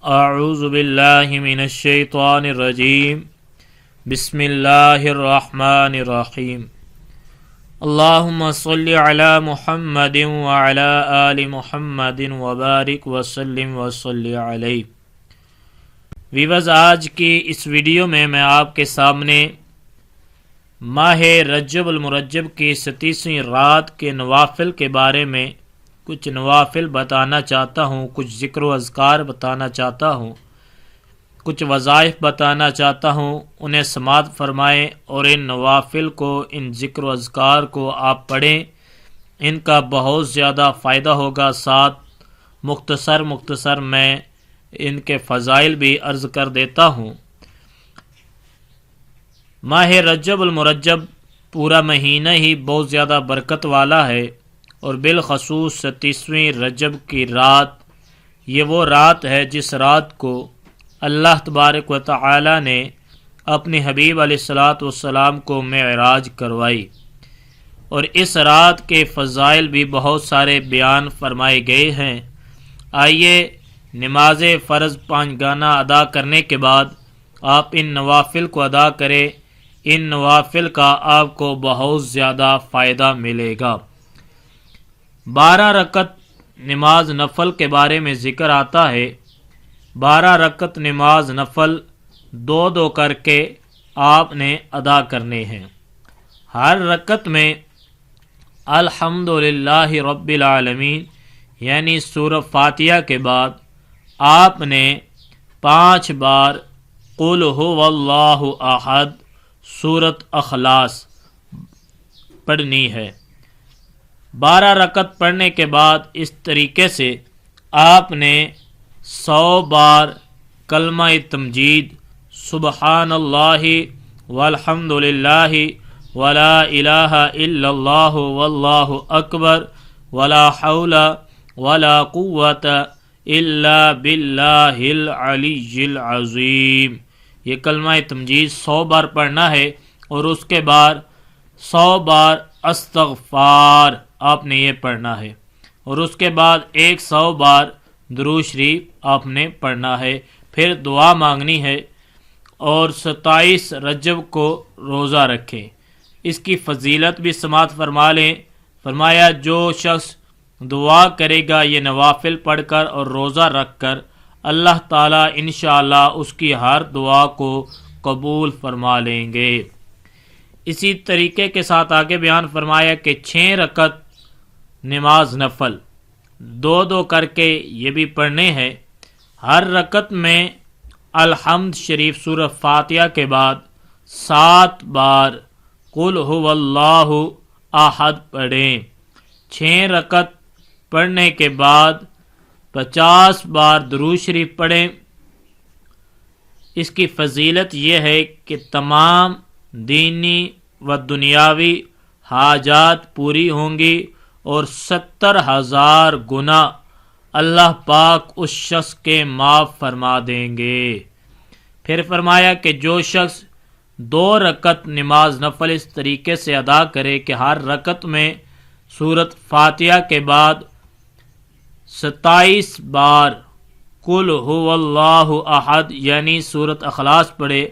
اعوذ باللہ من الشیطان الرجیم بسم اللہ الرحمن الرحیم اللہم صل علی محمد وعلی آل محمد وبارک وسلم وصلی علیہ۔ ویورز، آج کی اس ویڈیو میں آپ کے سامنے ماہ رجب المرجب کی 37ویں رات کے نوافل کے بارے میں کچھ نوافل بتانا چاہتا ہوں، کچھ ذکر و اذکار بتانا چاہتا ہوں، کچھ وظائف بتانا چاہتا ہوں، انہیں سماعت فرمائیں اور ان نوافل کو، ان ذکر و اذکار کو آپ پڑھیں، ان کا بہت زیادہ فائدہ ہوگا۔ ساتھ مختصر میں ان کے فضائل بھی عرض کر دیتا ہوں۔ ماہ رجب المرجب پورا مہینہ ہی بہت زیادہ برکت والا ہے، اور بالخصوص 37ویں رجب کی رات، یہ وہ رات ہے جس رات کو اللہ تبارک و تعالی نے اپنے حبیب علیہ الصلاۃ والسلام کو معراج کروائی، اور اس رات کے فضائل بھی بہت سارے بیان فرمائے گئے ہیں۔ آئیے نماز فرض 5 گانا ادا کرنے کے بعد آپ ان نوافل کو ادا کریں، ان نوافل کا آپ کو بہت زیادہ فائدہ ملے گا۔ 12 رکعت نماز نفل کے بارے میں ذکر آتا ہے۔ 12 رکعت نماز نفل 2 کر کے آپ نے ادا کرنے ہیں۔ ہر رکعت میں الحمدللہ رب العالمین یعنی سورہ فاتحہ کے بعد آپ نے 5 بار قل هو اللہ احد سورۃ اخلاص پڑھنی ہے۔ 12 رکعت پڑھنے کے بعد اس طریقے سے آپ نے 100 بار کلمہ تمجید سبحان اللہ والحمد للہ ولا الہ الا اللہ واللہ اکبر ولا حول ولا قوت الا باللہ العلی العظیم، یہ کلمہ تمجید 100 بار پڑھنا ہے، اور اس کے بعد 100 بار استغفار آپ نے یہ پڑھنا ہے، اور اس کے بعد 100 بار درود شریف آپ نے پڑھنا ہے، پھر دعا مانگنی ہے، اور 27 رجب کو روزہ رکھیں۔ اس کی فضیلت بھی سماعت فرما لیں۔ فرمایا جو شخص دعا کرے گا یہ نوافل پڑھ کر اور روزہ رکھ کر، اللہ تعالیٰ انشاءاللہ اس کی ہر دعا کو قبول فرما لیں گے۔ اسی طریقے کے ساتھ آگے بیان فرمایا کہ 6 رکعت نماز نفل 2 کر کے یہ بھی پڑھنے ہیں۔ ہر رکعت میں الحمد شریف سورہ فاتحہ کے بعد 7 بار قل هو اللہ احد پڑھیں۔ 6 رکعت پڑھنے کے بعد 50 بار درود شریف پڑھیں۔ اس کی فضیلت یہ ہے کہ تمام دینی و دنیاوی حاجات پوری ہوں گی، اور 70,000 گناہ اللہ پاک اس شخص کے معاف فرما دیں گے۔ پھر فرمایا کہ جو شخص 2 رکعت نماز نفل اس طریقے سے ادا کرے کہ ہر رکعت میں سورۃ فاتحہ کے بعد 27 بار قل هو اللہ احد یعنی سورۃ اخلاص پڑھے،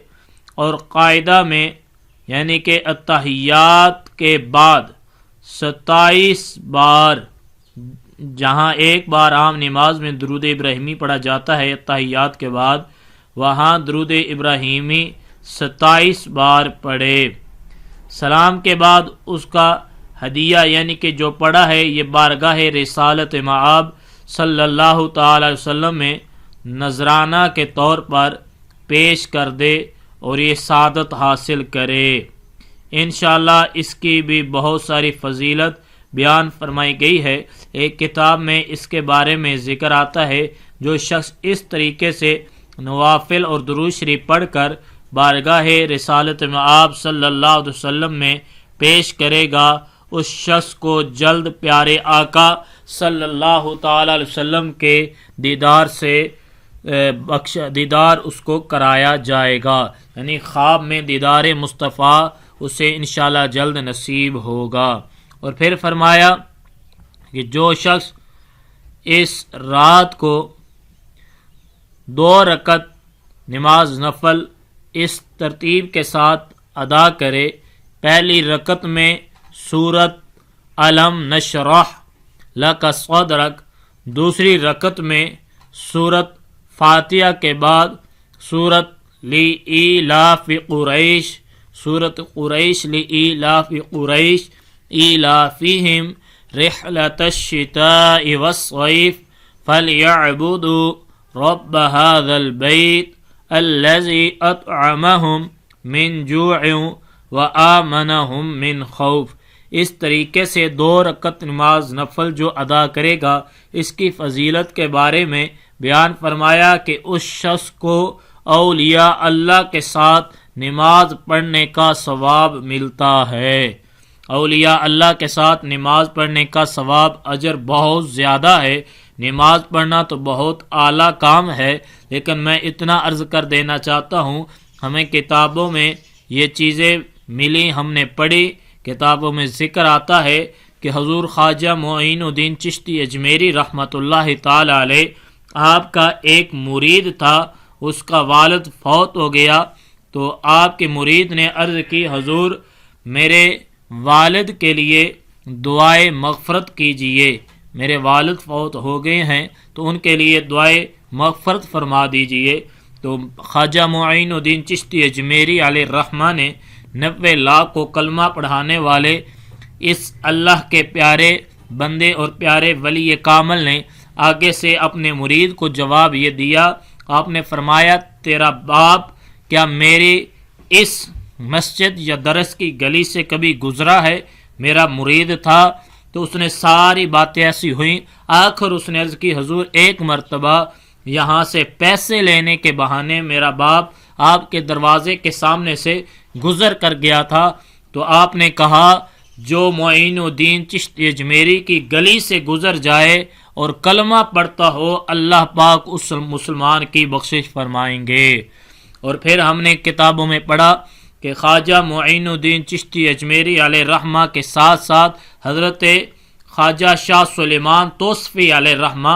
اور قاعدہ میں یعنی کہ اتحیات کے بعد 27 بار، جہاں ایک بار عام نماز میں درود ابراہیمی پڑھا جاتا ہے اتحیات کے بعد، وہاں درود ابراہیمی 27 بار پڑھے۔ سلام کے بعد اس کا ہدیہ یعنی کہ جو پڑھا ہے یہ بارگاہ رسالت مآب صلی اللہ تعالی وسلم میں نذرانہ کے طور پر پیش کر دے اور یہ سعادت حاصل کرے۔ انشاءاللہ اس کی بھی بہت ساری فضیلت بیان فرمائی گئی ہے۔ ایک کتاب میں اس کے بارے میں ذکر آتا ہے، جو شخص اس طریقے سے نوافل اور درود شریف پڑھ کر بارگاہ رسالت مآب صلی اللہ علیہ وسلم میں پیش کرے گا، اس شخص کو جلد پیارے آقا صلی اللہ تعالی علیہ وسلم کے دیدار سے دیدار اس کو کرایا جائے گا، یعنی خواب میں دیدار مصطفیٰ اسے انشاءاللہ جلد نصیب ہوگا۔ اور پھر فرمایا کہ جو شخص اس رات کو 2 رکعت نماز نفل اس ترتیب کے ساتھ ادا کرے۔ پہلی رکعت میں سورت علم نشرح لک صدرک، دوسری رکعت میں سورت فاتحہ کے بعد سورت لإیلاف قریش، سورت قریش لإیلاف قریش ایلافہم رحلۃ الشتاء والصیف فلیعبدوا رب هذا البیت الذی اطعمہم من جوع وآمنہم من خوف۔ اس طریقے سے 2 رکعت نماز نفل جو ادا کرے گا، اس کی فضیلت کے بارے میں بیان فرمایا کہ اس شخص کو اولیاء اللہ کے ساتھ نماز پڑھنے کا ثواب ملتا ہے۔ اولیاء اللہ کے ساتھ نماز پڑھنے کا ثواب اجر بہت زیادہ ہے۔ نماز پڑھنا تو بہت اعلیٰ کام ہے، لیکن میں اتنا عرض کر دینا چاہتا ہوں، ہمیں کتابوں میں یہ چیزیں ملی، ہم نے پڑھی، کتابوں میں ذکر آتا ہے کہ حضور خواجہ معین الدین چشتی اجمیری رحمۃ اللہ تعالی علیہ، آپ کا ایک مرید تھا، اس کا والد فوت ہو گیا، تو آپ کے مرید نے عرض کی، حضور میرے والد کے لیے دعائے مغفرت کیجئے، میرے والد فوت ہو گئے ہیں تو ان کے لیے دعائے مغفرت فرما دیجئے۔ تو خواجہ معین الدین چشتی اجمیری علیہ الرحمہ نے 90 لاکھ کو کلمہ پڑھانے والے اس اللہ کے پیارے بندے اور پیارے ولی کامل نے آگے سے اپنے مرید کو جواب یہ دیا، آپ نے فرمایا تیرا باپ کیا میری اس مسجد یا درس کی گلی سے کبھی گزرا ہے؟ میرا مرید تھا۔ تو اس نے ساری باتیں ایسی ہوئیں، آخر اس نے عرض کی، حضور ایک مرتبہ یہاں سے پیسے لینے کے بہانے میرا باپ آپ کے دروازے کے سامنے سے گزر کر گیا تھا، تو آپ نے کہا جو معین الدین چشتی اجمیری کی گلی سے گزر جائے اور کلمہ پڑھتا ہو، اللہ پاک اس مسلمان کی بخشش فرمائیں گے۔ اور پھر ہم نے کتابوں میں پڑھا کہ خواجہ معین الدین چشتی اجمیری علیہ الرحمہ کے ساتھ ساتھ حضرت خواجہ شاہ سلیمان توصفی علیہ الرحمہ،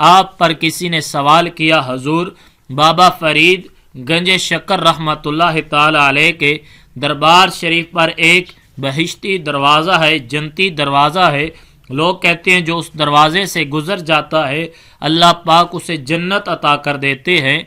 آپ پر کسی نے سوال کیا، حضور بابا فرید گنج شکر رحمۃ اللہ تعالی علیہ کے دربار شریف پر ایک بہشتی دروازہ ہے، جنتی دروازہ ہے، لوگ کہتے ہیں جو اس دروازے سے گزر جاتا ہے اللہ پاک اسے جنت عطا کر دیتے ہیں،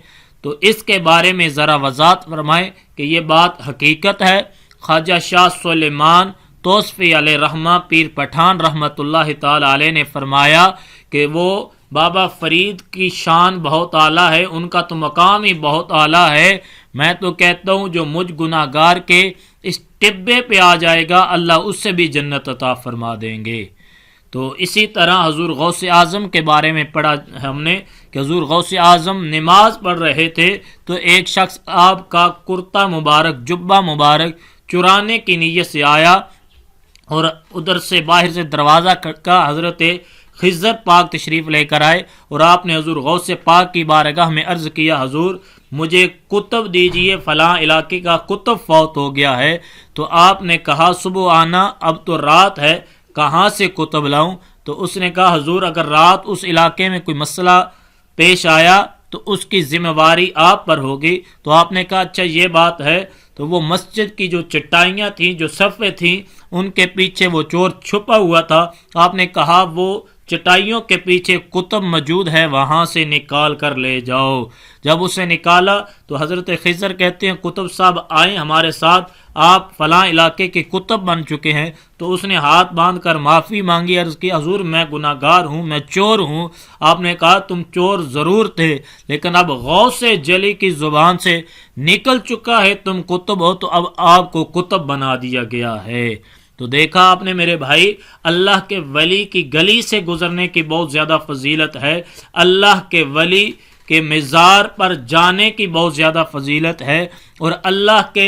تو اس کے بارے میں ذرا وضاحت فرمائیں کہ یہ بات حقیقت ہے؟ خواجہ شاہ سلیمان توصفی علیہ رحمہ پیر پٹھان رحمۃ اللہ تعالی علیہ نے فرمایا کہ وہ بابا فرید کی شان بہت اعلیٰ ہے، ان کا تو مقام ہی بہت اعلیٰ ہے، میں تو کہتا ہوں جو مجھ گناہ گار کے اس ٹبے پہ آ جائے گا اللہ اس سے بھی جنت عطا فرما دیں گے۔ تو اسی طرح حضور غوث اعظم کے بارے میں پڑھا ہم نے کہ حضور غوث اعظم نماز پڑھ رہے تھے تو ایک شخص آپ کا کرتا مبارک، جبہ مبارک چرانے کی نیت سے آیا اور ادھر سے باہر سے دروازہ کھٹکا، حضرت خضر پاک تشریف لے کر آئے اور آپ نے حضور غوث پاک کی بارگاہ میں عرض کیا، حضور مجھے کتب دیجئے، فلاں علاقے کا کتب فوت ہو گیا ہے۔ تو آپ نے کہا صبح آنا، اب تو رات ہے، کہاں سے کتب لاؤں؟ تو اس نے کہا حضور اگر رات اس علاقے میں کوئی مسئلہ پیش آیا تو اس کی ذمہ واری آپ پر ہوگی۔ تو آپ نے کہا اچھا یہ بات ہے۔ تو وہ مسجد کی جو چٹائیاں تھیں، جو صفیں تھیں، ان کے پیچھے وہ چور چھپا ہوا تھا، آپ نے کہا وہ چٹائیوں کے پیچھے کتب موجود ہے، وہاں سے نکال کر لے جاؤ۔ جب اسے نکالا تو حضرت خضر کہتے ہیں کتب صاحب آئیں ہمارے ساتھ، آپ فلاں علاقے کے کتب بن چکے ہیں۔ تو اس نے ہاتھ باندھ کر معافی مانگی، عرض کی حضور میں گناہ گار ہوں، میں چور ہوں۔ آپ نے کہا تم چور ضرور تھے، لیکن اب غوث جلی کی زبان سے نکل چکا ہے تم کتب ہو، تو اب آپ کو کتب بنا دیا گیا ہے۔ تو دیکھا آپ نے میرے بھائی، اللہ کے ولی کی گلی سے گزرنے کی بہت زیادہ فضیلت ہے، اللہ کے ولی کے مزار پر جانے کی بہت زیادہ فضیلت ہے، اور اللہ کے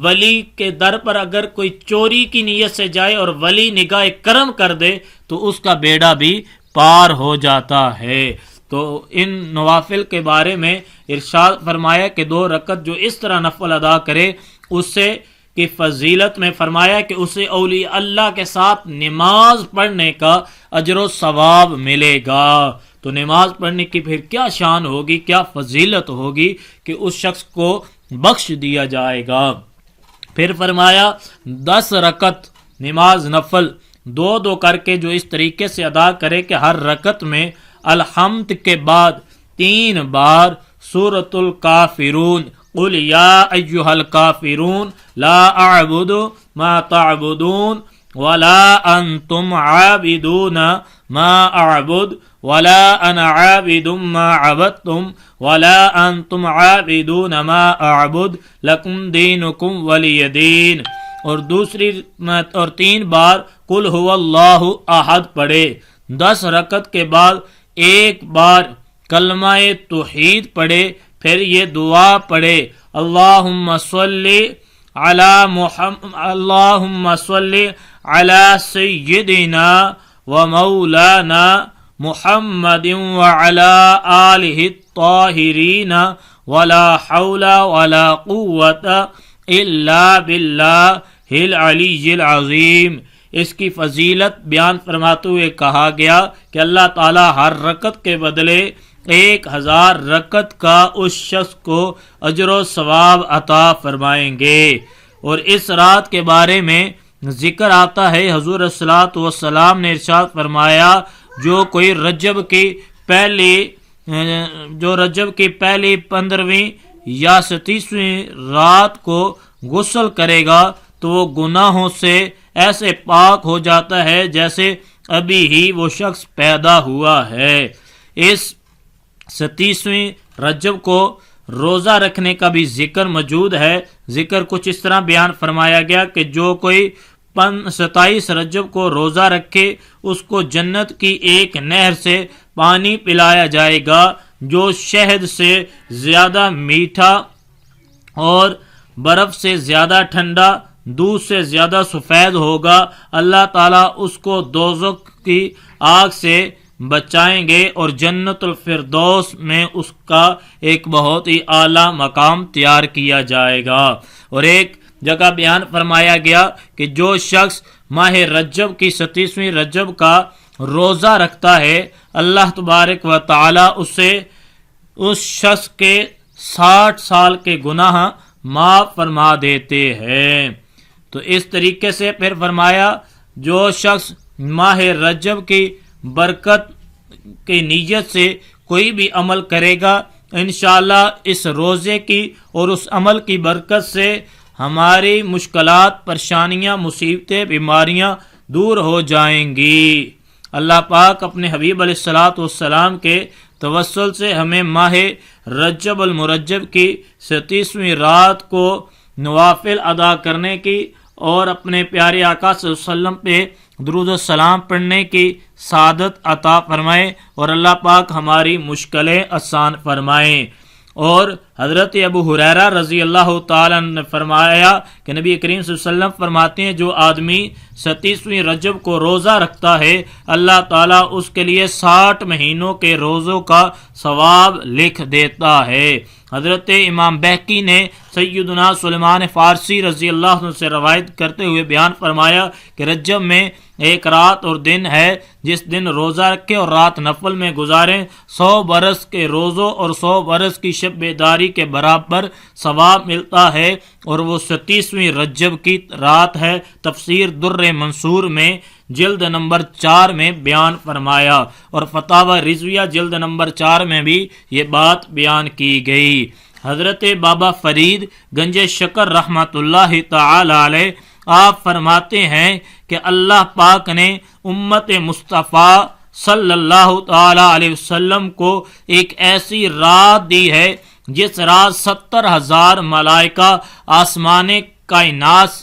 ولی کے در پر اگر کوئی چوری کی نیت سے جائے اور ولی نگاہ کرم کر دے تو اس کا بیڑا بھی پار ہو جاتا ہے۔ تو ان نوافل کے بارے میں ارشاد فرمایا کہ 2 رکعت جو اس طرح نفل ادا کرے اس سے کی فضیلت میں فرمایا کہ اسے اولیاء اللہ کے ساتھ نماز پڑھنے کا اجر و ثواب ملے گا۔ تو نماز پڑھنے کی پھر کیا شان ہوگی، کیا فضیلت ہوگی کہ اس شخص کو بخش دیا جائے گا۔ پھر فرمایا 10 رکعت نماز نفل 2 کر کے جو اس طریقے سے ادا کرے کہ ہر رکعت میں الحمد کے بعد 3 بار سورۃ الکافرون قل یا ایھا الکافرون لا اعبد ما تعبدون ولا انتم عابدون ما اعبد ولا انا عابد ما عبدتم ولا انتم عابدون ما اعبد لکم دینکم ولی دین، اور 3 بار قل هو اللہ احد پڑھے۔ 10 رکعت کے بعد 1 بار کلمہ توحید پڑھے، پھر یہ دعا پڑھے اللہم صلی علی سیدنا و مولانا محمد وعلی آلہ الطاہرین ولا حول ولا قوة الا باللہ العلی العظیم۔ اس کی فضیلت بیان فرماتے ہوئے کہا گیا کہ اللہ تعالی ہر رکعت کے بدلے 1000 رکعت کا اس شخص کو اجر و ثواب عطا فرمائیں گے۔ اور اس رات کے بارے میں ذکر آتا ہے، حضور صلی اللہ علیہ وسلم نے ارشاد فرمایا جو کوئی رجب کی پہلی 15ویں یا 37ویں رات کو غسل کرے گا تو وہ گناہوں سے ایسے پاک ہو جاتا ہے جیسے ابھی ہی وہ شخص پیدا ہوا ہے۔ اس 37ویں رجب کو روزہ رکھنے کا بھی ذکر موجود ہے۔ ذکر کچھ اس طرح بیان فرمایا گیا کہ جو کوئی 27 رجب کو روزہ رکھے اس کو جنت کی ایک نہر سے پانی پلایا جائے گا جو شہد سے زیادہ میٹھا اور برف سے زیادہ ٹھنڈا، دودھ سے زیادہ سفید ہوگا۔ اللہ تعالیٰ اس کو دوزخ کی آگ سے بچائیں گے اور جنت الفردوس میں اس کا ایک بہت ہی اعلیٰ مقام تیار کیا جائے گا۔ اور ایک جگہ بیان فرمایا گیا کہ جو شخص ماہ رجب کی 37ویں رجب کا روزہ رکھتا ہے اللہ تبارک و تعالی اسے اس شخص کے 60 سال کے گناہ معاف فرما دیتے ہیں۔ تو اس طریقے سے پھر فرمایا جو شخص ماہ رجب کی برکت کی نیت سے کوئی بھی عمل کرے گا انشاءاللہ اس روزے کی اور اس عمل کی برکت سے ہماری مشکلات، پریشانیاں، مصیبتیں، بیماریاں دور ہو جائیں گی۔ اللہ پاک اپنے حبیب علیہ الصلوۃ والسلام کے توسل سے ہمیں ماہ رجب المرجب کی 37ویں رات کو نوافل ادا کرنے کی اور اپنے پیارے آقا صلی اللہ علیہ وسلم پہ درود و سلام پڑھنے کی سعادت عطا فرمائے اور اللہ پاک ہماری مشکلیں آسان فرمائیں۔ اور حضرت ابو ہریرہ رضی اللہ تعالیٰ نے فرمایا کہ نبی کریم صلی اللہ علیہ وسلم فرماتے ہیں جو آدمی 37ویں رجب کو روزہ رکھتا ہے اللہ تعالیٰ اس کے لیے 60 مہینوں کے روزوں کا ثواب لکھ دیتا ہے۔ حضرت امام بہقی نے سیدنا سلیمان فارسی رضی اللہ عنہ سے روایت کرتے ہوئے بیان فرمایا کہ رجب میں ایک رات اور دن ہے جس دن روزہ رکھے اور رات نفل میں گزاریں 100 برس کے روزوں اور 100 برس کی شب بیداری کے برابر ثواب ملتا ہے، اور وہ 37ویں رجب کی رات ہے۔ تفسیر در منصور میں جلد نمبر 4 میں بیان فرمایا اور فتاوی رضویہ جلد نمبر 4 میں بھی یہ بات بیان کی گئی۔ حضرت بابا فرید گنج شکر رحمت اللہ تعالی علیہ آپ فرماتے ہیں کہ اللہ پاک نے امت مصطفیٰ صلی اللہ تعالی علیہ وسلم کو ایک ایسی رات دی ہے جس رات 70,000 ملائکہ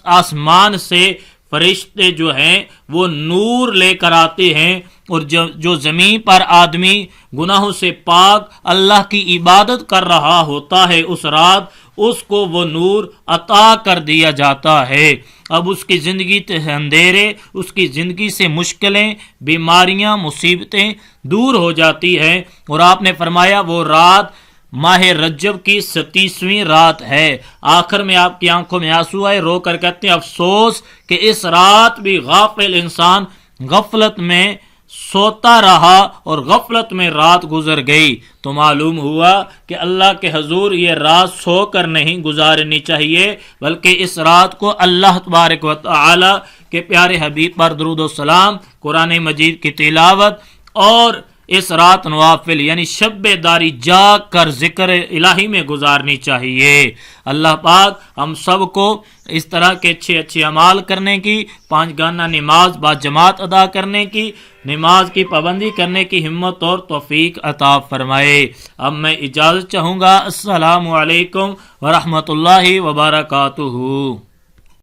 آسمان سے فرشتے جو ہیں وہ نور لے کر آتے ہیں، اور جو زمین پر آدمی گناہوں سے پاک اللہ کی عبادت کر رہا ہوتا ہے اس رات اس کو وہ نور عطا کر دیا جاتا ہے۔ اب اس کی زندگی سے اندھیرے، اس کی زندگی سے مشکلیں، بیماریاں، مصیبتیں دور ہو جاتی ہیں، اور آپ نے فرمایا وہ رات ماہ رجب کی 37ویں رات ہے۔ آخر میں آپ کی آنکھوں میں آنسو آئے، رو کر کہتے ہیں افسوس کہ اس رات بھی غافل انسان غفلت میں سوتا رہا اور غفلت میں رات گزر گئی تو معلوم ہوا کہ اللہ کے حضور یہ رات سو کر نہیں گزارنی چاہیے، بلکہ اس رات کو اللہ تبارک و تعالی کے پیارے حبیب پر درود و سلام، قرآن مجید کی تلاوت اور اس رات نوافل یعنی شب بیداری جاگ کر ذکر الہی میں گزارنی چاہیے۔ اللہ پاک ہم سب کو اس طرح کے اچھے اعمال کرنے کی، 5 گانا نماز با جماعت ادا کرنے کی، نماز کی پابندی کرنے کی ہمت اور توفیق عطا فرمائے۔ اب میں اجازت چاہوں گا۔ السلام علیکم ورحمۃ اللہ وبرکاتہ۔